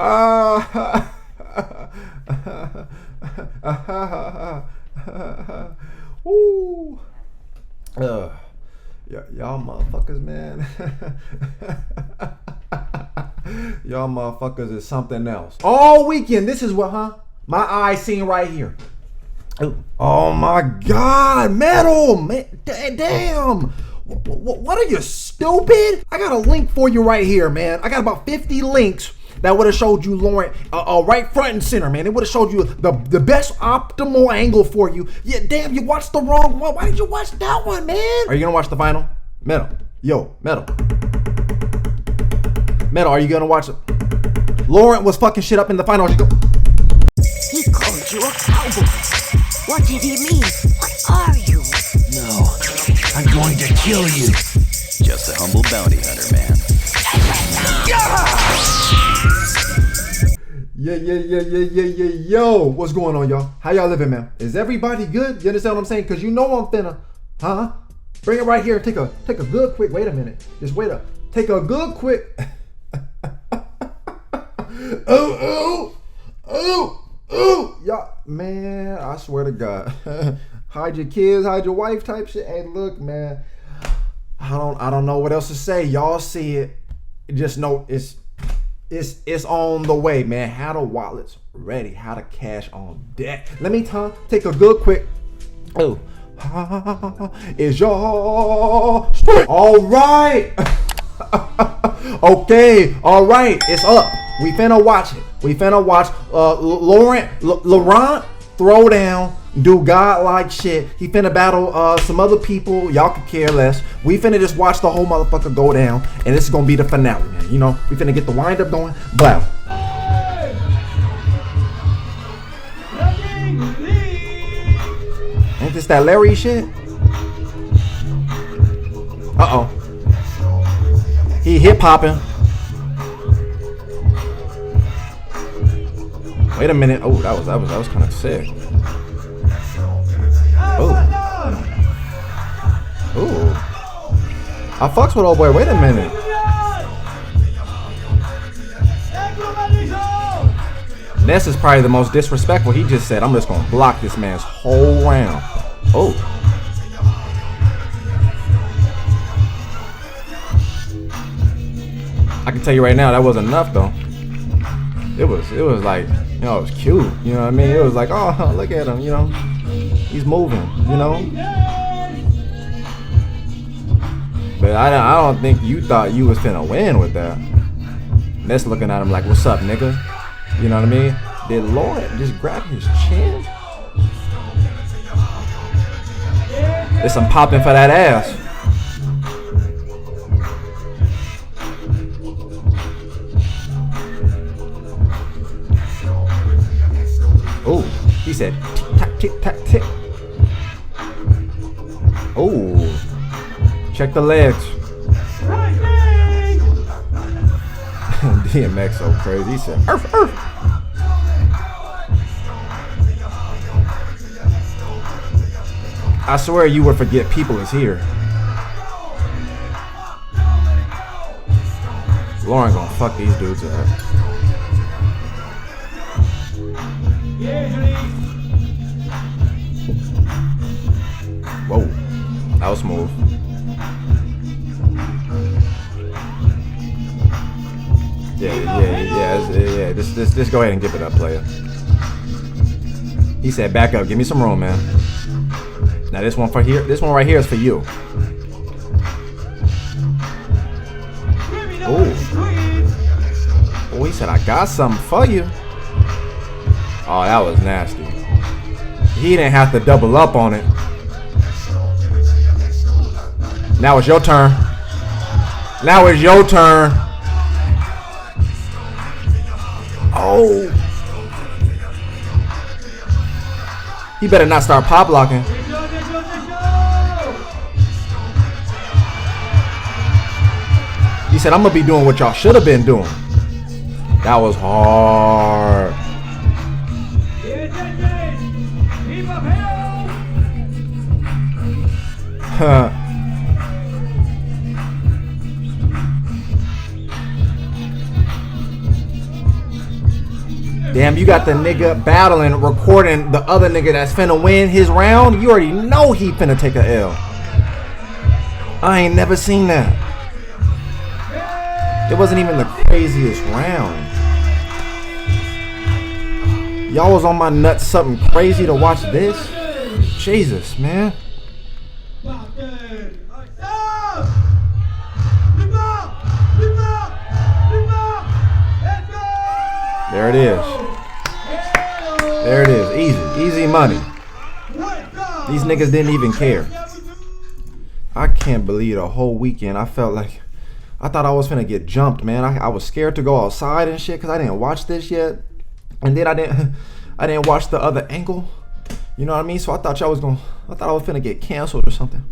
Ah. Woo. Y'all motherfuckers, man. Y'all motherfuckers is something else. All weekend, this is what, my eyes seen right here. Oh my God, metal, man, damn. What are you, stupid? I got a link for you right here, man. I got about 50 links that would have showed you Laurent right front and center, man. It would have showed you the best optimal angle for you. Yeah, damn, you watched the wrong one. Why did you watch that one, man? Are you gonna watch the final? Metal, yo, Metal. Metal, are you gonna watch it? Laurent was fucking shit up in the final. He called you a cowboy. What did he mean? What are you? No, I'm going to kill you. Just a humble bounty hunter, man. Yo, what's going on, y'all? How y'all living, man? Is everybody good? You understand what I'm saying? Because you know I'm finna, bring it right here. Take a good quick, wait a minute. Just wait up. Take a good quick. Oh. Y'all, man, I swear to God. Hide your kids, hide your wife type shit. Hey, look, man. I don't know what else to say. Y'all see it. Just know it's on the way, man. How the wallets ready, how the cash on deck. Let me take a good quick. Oh, is your strength all right? Okay, all right, it's up. We finna watch it. We finna watch Laurent throw down, do godlike shit. He finna battle some other people. Y'all could care less. We finna just watch the whole motherfucker go down, and this is gonna be the finale, man. You know, we finna get the wind up going. Blow. Ain't this that Larry shit? Uh-oh. He hip hopping. Wait a minute. Oh, that was kind of sick. Oh. Ooh. I fucks with old boy. Wait a minute. Ness is probably the most disrespectful. He just said, I'm just gonna block this man's whole round. Oh. I can tell you right now, that wasn't enough though. It was like, you know, it was cute. You know what I mean? It was like, oh, look at him, you know. He's moving, you know. But I don't think you thought you was finna win with that. Ness looking at him like, what's up, nigga? You know what I mean? Did Laurent just grab his chin? There's some popping for that ass. Oh, he said tick tack tick tick. Oh, check the legs. DMX so crazy. He said earth. I swear you would forget people is here. Laurent gonna fuck these dudes up. Whoa, that was smooth. Yeah. Just go ahead and give it up, player. He said, back up, give me some room, man. Now this one right here is for you. Oh, he said, I got something for you. Oh, that was nasty. He didn't have to double up on it. Now it's your turn. Now it's your turn. Oh. He better not start pop locking. He said, I'm gonna be doing what y'all should have been doing. That was hard. Damn, you got the nigga battling, recording the other nigga that's finna win his round. You already know he finna take a L. I ain't never seen that. It wasn't even the craziest round. Y'all was on my nuts something crazy to watch this? Jesus, man. There it is. There it is. Easy money. These niggas didn't even care. I can't believe the whole weekend I felt like I thought I was finna get jumped, man. I was scared to go outside and shit because I didn't watch this yet. And then I didn't watch the other angle. You know what I mean? So I thought I was finna get canceled or something.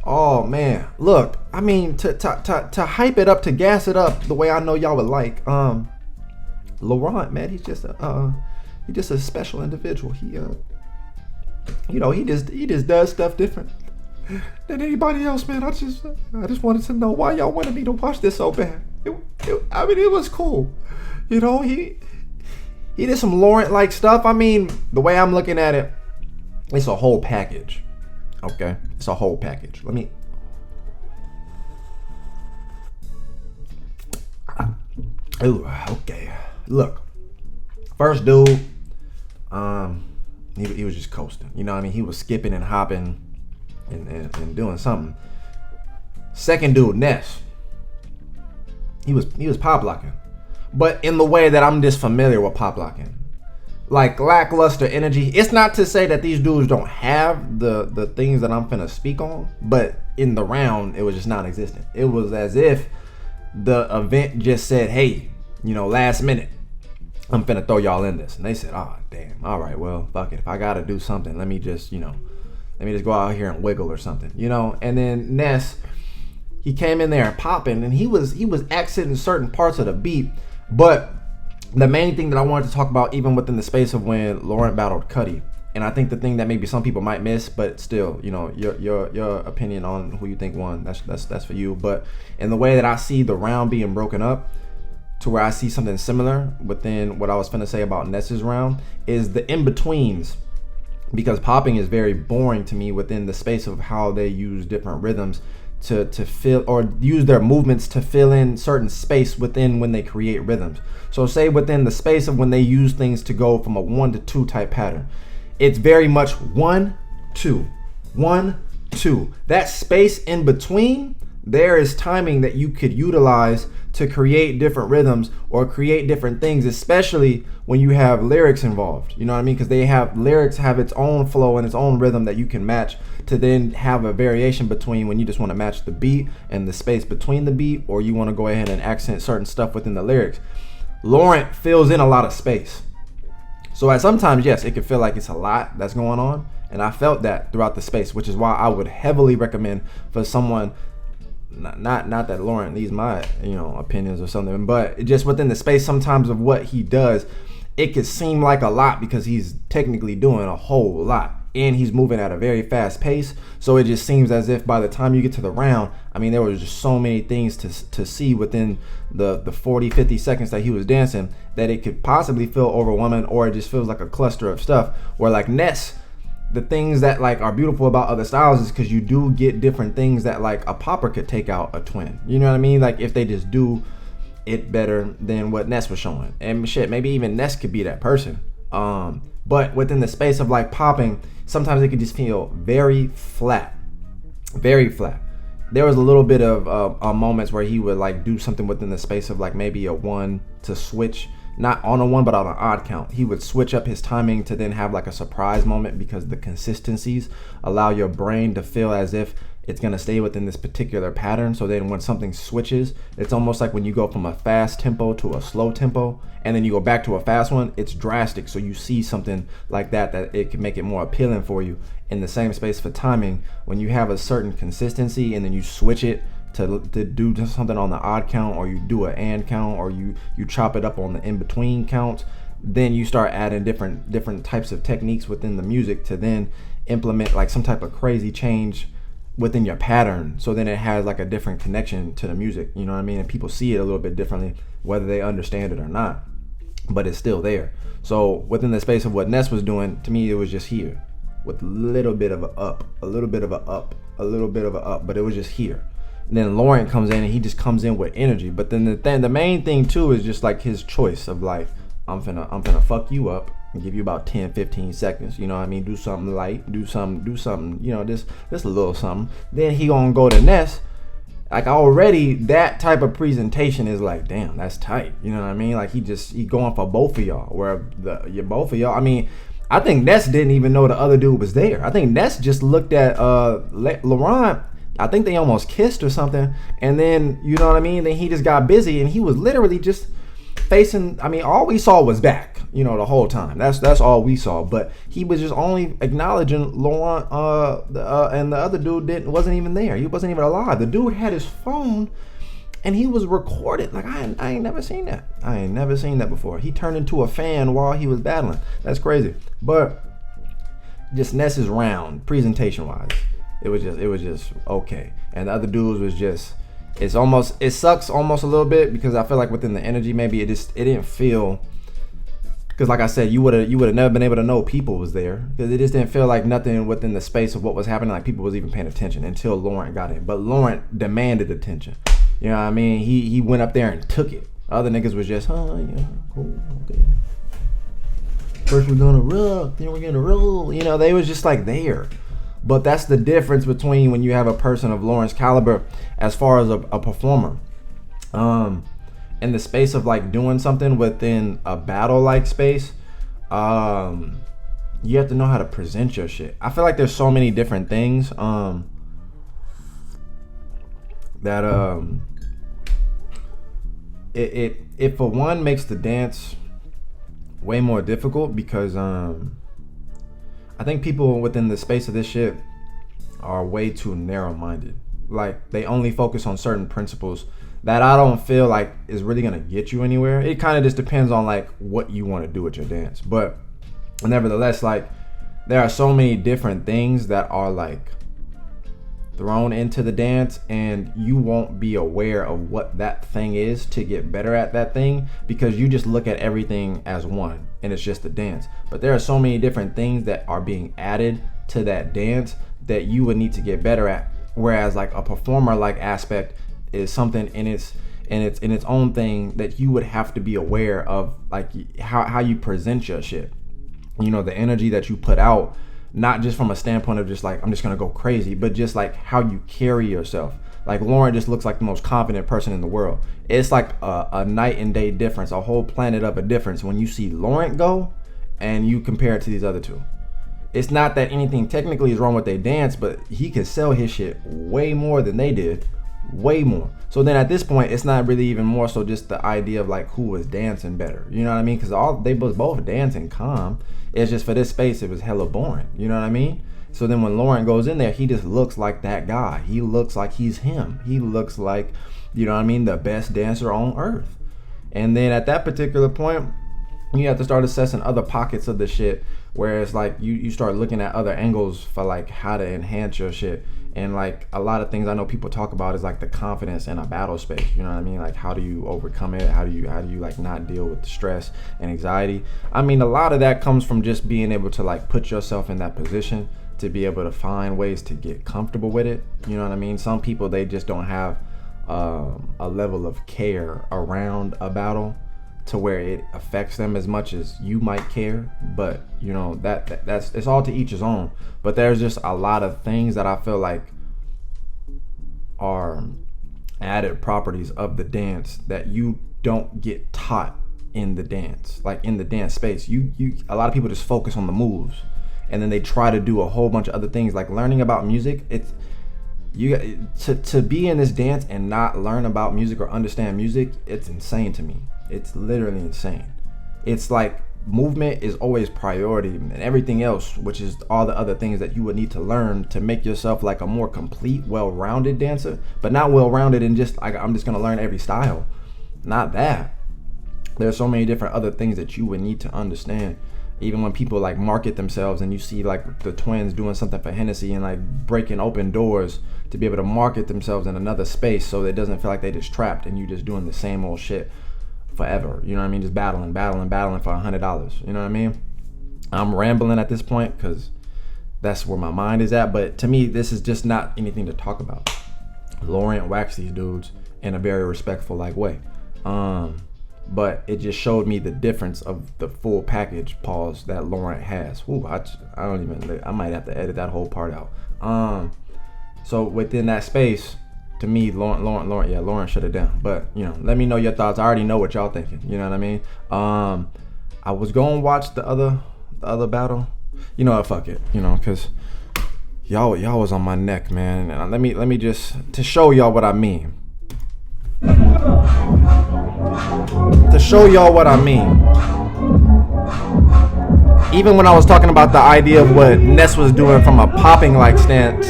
Oh man. Look, I mean to hype it up, to gas it up the way I know y'all would like. Laurent, man, he's just a special individual. He he just does stuff different than anybody else, man. I just wanted to know why y'all wanted me to watch this so bad. I mean, it was cool. You know, he did some Laurent like stuff. I mean, the way I'm looking at it, it's a whole package. Okay, it's a whole package. Let me. Ooh, okay. Look, first dude, he was just coasting. You know what I mean? He was skipping and hopping and doing something. Second dude, Ness, he was pop locking, but in the way that I'm just familiar with pop locking, like lackluster energy. It's not to say that these dudes don't have the things that I'm finna speak on, but in the round, it was just non-existent. It was as if the event just said, hey, last minute, I'm finna throw y'all in this. And they said, oh, damn. All right, well, fuck it. If I gotta do something, let me just go out here and wiggle or something, And then Ness, he came in there popping, and he was accenting certain parts of the beat. But the main thing that I wanted to talk about, even within the space of when Laurent battled Cudi, and I think the thing that maybe some people might miss, but still, your opinion on who you think won, that's for you. But in the way that I see the round being broken up, to where I see something similar within what I was finna say about Ness's round, is the in-betweens. Because popping is very boring to me within the space of how they use different rhythms to fill, or use their movements to fill in certain space within when they create rhythms. So say within the space of when they use things to go from a 1 to 2 type pattern, it's very much 1 2 1 2. That space in between, there is timing that you could utilize to create different rhythms or create different things, especially when you have lyrics involved. You know what I mean? Because lyrics have its own flow and its own rhythm that you can match to then have a variation between when you just want to match the beat and the space between the beat, or you want to go ahead and accent certain stuff within the lyrics. Laurent fills in a lot of space. So sometimes, yes, it can feel like it's a lot that's going on. And I felt that throughout the space, which is why I would heavily recommend for someone, not that Laurent needs my opinions or something, but just within the space sometimes of what he does, it could seem like a lot because he's technically doing a whole lot and he's moving at a very fast pace. So it just seems as if by the time you get to the round, I mean, there was just so many things to see within the 40-50 seconds that he was dancing that it could possibly feel overwhelming, or it just feels like a cluster of stuff. Where like Ness, the things that like are beautiful about other styles is because you do get different things that like a popper could take out a twin. You know what I mean? Like if they just do it better than what Ness was showing. And shit, maybe even Ness could be that person. But within the space of like popping, sometimes it could just feel very flat. Very flat. There was a little bit of moments where he would like do something within the space of like maybe a 1 to switch. Not on a 1, but on an odd count. He would switch up his timing to then have like a surprise moment, because the consistencies allow your brain to feel as if it's going to stay within this particular pattern. So then when something switches, it's almost like when you go from a fast tempo to a slow tempo and then you go back to a fast one, it's drastic. So you see something like that it can make it more appealing for you. In the same space for timing, when you have a certain consistency and then you switch it to do something on the odd count, or you do an and count, or you chop it up on the in-between counts, then you start adding different types of techniques within the music to then implement like some type of crazy change within your pattern. So then it has like a different connection to the music, you know what I mean? And people see it a little bit differently, whether they understand it or not. but it's still there. So within the space of what Ness was doing, to me, it was just here with a little bit of a up, a little bit of a up, a little bit of a up, but it was just here. And then Laurent comes in and he just comes in with energy. But then the main thing too is just like his choice of like, I'm finna fuck you up and give you about 10-15 seconds, you know what I mean? Do something light, do something, you know, this a little something. Then he gonna go to Ness. Like already that type of presentation is like, damn, that's tight. You know what I mean? Like he going for both of y'all. Where both of y'all, I mean, I think Ness didn't even know the other dude was there. I think Ness just looked at Laurent. I think they almost kissed or something. And then, you know what I mean? Then he just got busy and he was literally just facing, I mean, all we saw was back, you know, the whole time. That's all we saw. But he was just only acknowledging Laurent, and the other dude wasn't even there. He wasn't even alive. The dude had his phone and he was recorded. Like I ain't never seen that. I ain't never seen that before. He turned into a fan while he was battling. That's crazy. But just Ness's round, presentation wise, it was just okay. And the other dudes was just, it sucks almost a little bit because I feel like within the energy, maybe it didn't feel, because like I said, you would have never been able to know people was there because it just didn't feel like nothing within the space of what was happening, like people was even paying attention until Laurent got in. But Laurent demanded attention. You know what I mean? He went up there and took it. Other niggas was just, yeah, cool, okay. First we're gonna rock, then we're gonna roll. You know, they was just like there. But that's the difference between when you have a person of Laurent's caliber as far as a performer. In the space of like doing something within a battle like space, you have to know how to present your shit. I feel like there's so many different things that it for one makes the dance way more difficult because I think people within the space of this shit are way too narrow-minded. Like they only focus on certain principles that I don't feel like is really gonna get you anywhere. It kind of just depends on like what you want to do with your dance. But nevertheless, like there are so many different things that are like thrown into the dance and you won't be aware of what that thing is to get better at that thing because you just look at everything as one and it's just a dance. But there are so many different things that are being added to that dance that you would need to get better at, whereas like a performer like aspect is something in its own thing that you would have to be aware of, like how you present your shit, you know, the energy that you put out, not just from a standpoint of just like I'm just gonna go crazy, but just like how you carry yourself. Like Laurent just looks like the most confident person in the world. It's like a night and day difference, a whole planet of a difference when you see Laurent go and you compare it to these other two. It's not that anything technically is wrong with their dance, but he could sell his shit way more than they did, way more. So then at this point, it's not really even more so just the idea of like who was dancing better. You know what I mean? Because they was both dancing calm. It's just for this space, it was hella boring. You know what I mean? So then when Laurent goes in there, he just looks like that guy. He looks like he's him. He looks like, you know what I mean, the best dancer on earth. And then at that particular point, you have to start assessing other pockets of the shit where it's like you start looking at other angles for like how to enhance your shit. And like a lot of things I know people talk about is like the confidence in a battle space. You know what I mean? Like how do you overcome it? How do you like not deal with the stress and anxiety? I mean, a lot of that comes from just being able to like put yourself in that position to be able to find ways to get comfortable with it. You know what I mean? Some people, they just don't have a level of care around a battle to where it affects them as much as you might care. But you know, that's it's all to each his own. But there's just a lot of things that I feel like are added properties of the dance that you don't get taught in the dance. Like in the dance space, you a lot of people just focus on the moves and then they try to do a whole bunch of other things. Like learning about music, it's you to be in this dance and not learn about music or understand music, it's insane to me. It's literally insane. It's like movement is always priority, and everything else, which is all the other things that you would need to learn to make yourself like a more complete, well-rounded dancer, but not well-rounded in just like I'm just gonna learn every style. Not that. There's so many different other things that you would need to understand. Even when people like market themselves and you see like the twins doing something for Hennessy and like breaking open doors to be able to market themselves in another space so it doesn't feel like they just trapped and you just doing the same old shit. forever. You know what I mean? Just battling for $100. You know what I mean? I'm rambling at this point because that's where my mind is at. But to me, this is just not anything to talk about. Laurent waxed these dudes in a very respectful like way. But it just showed me the difference of the full package pause that Laurent has. Ooh, I might have to edit that whole part out. So within that space, to me, Laurent shut it down. But you know, let me know your thoughts. I already know what y'all thinking. You know what I mean? I was going to watch the other battle. You know what? Fuck it. You know, cause y'all was on my neck, man. And let me just to show y'all what I mean. To show y'all what I mean. Even when I was talking about the idea of what Ness was doing from a popping like stance,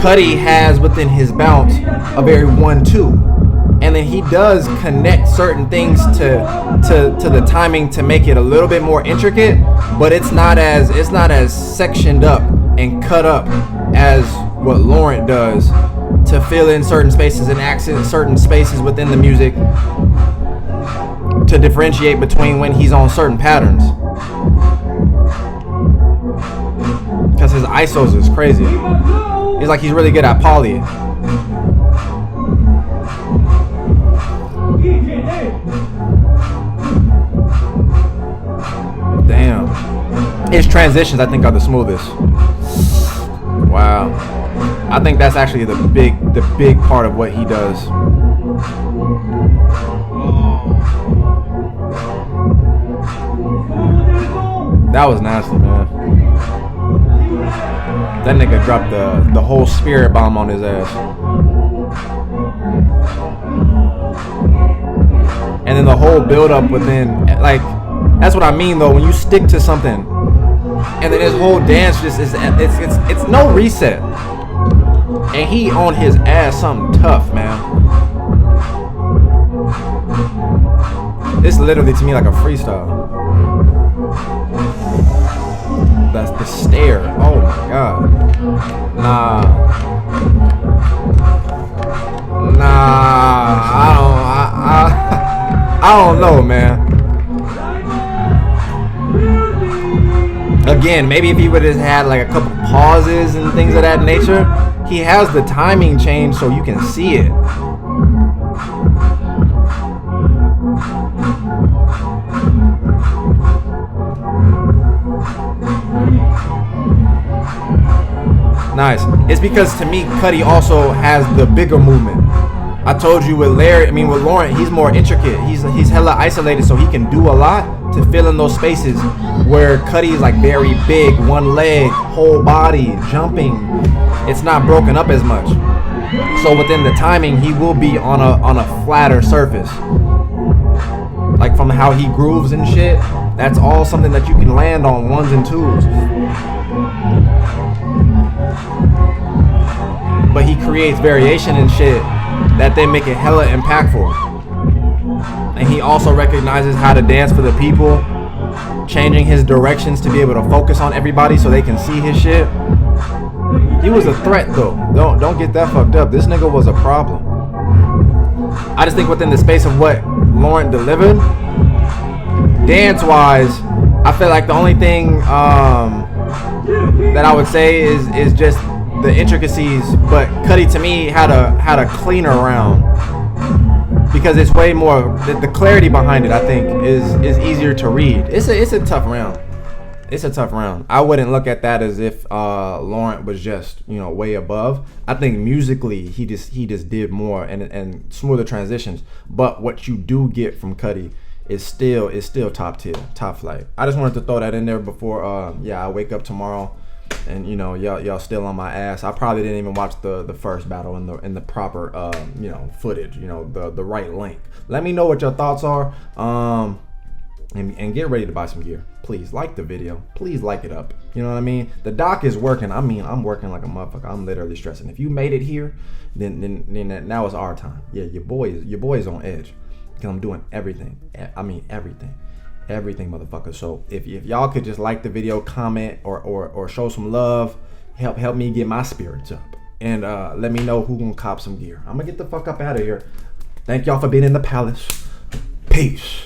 Cudi has within his bounce a very 1-2, and then he does connect certain things to the timing to make it a little bit more intricate, but it's not as sectioned up and cut up as what Laurent does to fill in certain spaces and accent certain spaces within the music to differentiate between when he's on certain patterns. Because his ISOs is crazy. It's like he's really good at poly. Damn. His transitions, I think, are the smoothest. Wow. I think that's actually the big part of what he does. That was nasty, man. That nigga dropped the whole spirit bomb on his ass. And then the whole build up within, like, that's what I mean though, when you stick to something and then his whole dance just is, it's no reset. And he on his ass something tough, man. It's literally to me like a freestyle. That's the stare. Oh my god. I don't know, man. Again, maybe if he would have had like a couple pauses and things of that nature. He has the timing change so you can see it. Nice. It's because to me, Cudi also has the bigger movement. I told you with Laurent, he's more intricate. He's hella isolated, so he can do a lot to fill in those spaces where Cudi is like very big, one leg, whole body, jumping. It's not broken up as much. So within the timing, he will be on a flatter surface. Like from how he grooves and shit, that's all something that you can land on ones and twos. But he creates variation and shit that they make it hella impactful. And he also recognizes how to dance for the people, changing his directions to be able to focus on everybody so they can see his shit. He was a threat though. Don't get that fucked up. This nigga was a problem. I just think within the space of what Laurent delivered, dance-wise, I feel like the only thing that I would say is just the intricacies. But Cudi to me had a cleaner round because it's way more the clarity behind it. I think is easier to read. It's a tough round. It's a tough round. I wouldn't look at that as if Laurent was just, you know, way above. I think musically he just did more and smoother transitions. But what you do get from Cudi is still top tier, top flight. I just wanted to throw that in there before I wake up tomorrow and you know y'all still on my ass. I probably didn't even watch the first battle in the proper footage, you know, the right length. Let me know what your thoughts are. And get ready to buy some gear. Please like the video. Please like it up. You know what I mean? The dock is working. I mean, I'm working like a motherfucker. I'm literally stressing. If you made it here, then now it's our time. Yeah, your boy is on edge because I'm doing everything. I mean everything, motherfucker. So if y'all could just like the video, comment, or show some love, help me get my spirits up, and let me know who gonna cop some gear. I'm gonna get the fuck up out of here. Thank y'all for being in the palace. Peace.